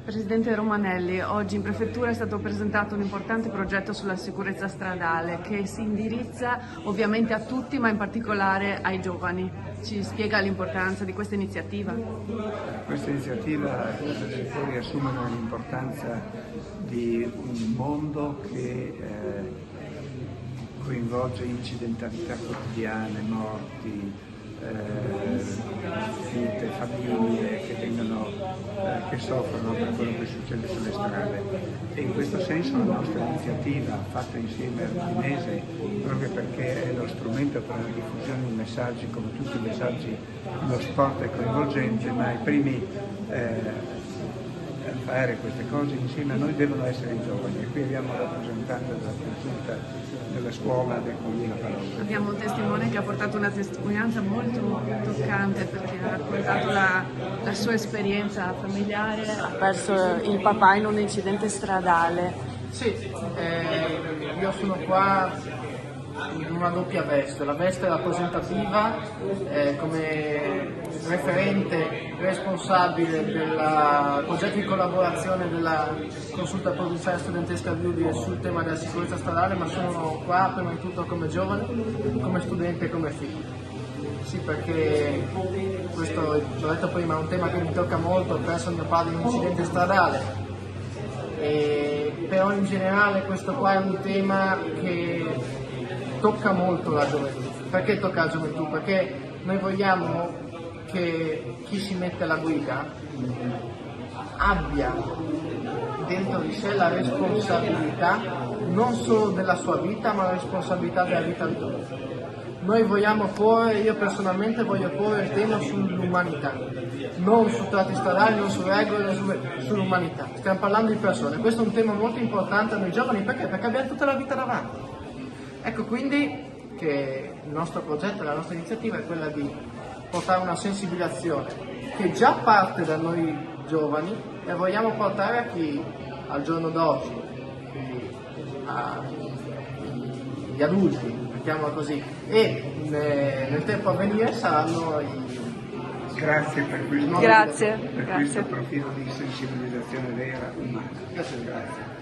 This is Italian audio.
Presidente Romanelli, oggi in Prefettura è stato presentato un importante progetto sulla sicurezza stradale che si indirizza ovviamente a tutti, ma in particolare ai giovani. Ci spiega l'importanza di questa iniziativa? Questa iniziativa può riassumere l'importanza di un mondo che coinvolge incidentalità quotidiane, morti, vite, famiglie che soffrono per quello che succede sulle strade. E in questo senso la nostra iniziativa, fatta insieme al Minese, proprio perché è lo strumento per la diffusione di messaggi, come tutti i messaggi, lo sport è coinvolgente, ma i primi a fare queste cose insieme a noi devono essere i giovani, e qui abbiamo un rappresentante della consulta della scuola del Comune Parola. Abbiamo un testimone che ha portato una testimonianza molto toccante, perché ha raccontato la sua esperienza familiare. Ha perso il papà in un incidente stradale. Sì, io sono qua in una doppia veste, la veste rappresentativa come referente responsabile del progetto di collaborazione della consulta provinciale studentesca Viuli sul tema della sicurezza stradale, ma sono qua prima di tutto come giovane, come studente e come figlio. Sì, perché questo, l'ho detto prima, è un tema che mi tocca molto. Ho perso mio padre in un incidente stradale, però in generale questo qua è un tema che tocca molto la gioventù. Perché tocca la gioventù? Perché noi vogliamo che chi si mette alla guida abbia dentro di sé la responsabilità non solo della sua vita, ma la responsabilità della vita di tutti. Noi vogliamo porre, io personalmente voglio porre il tema sull'umanità, non su tratti stradali, non su regole, sull'umanità. Stiamo parlando di persone. Questo è un tema molto importante a noi giovani, perché? Perché abbiamo tutta la vita davanti. Ecco quindi che il nostro progetto, la nostra iniziativa è quella di portare una sensibilizzazione che già parte da noi giovani e vogliamo portare a chi al giorno d'oggi, quindi agli adulti, mettiamola così, e nel tempo a venire saranno i... Grazie per questo, Grazie. per questo profilo di sensibilizzazione vera, umana. Grazie.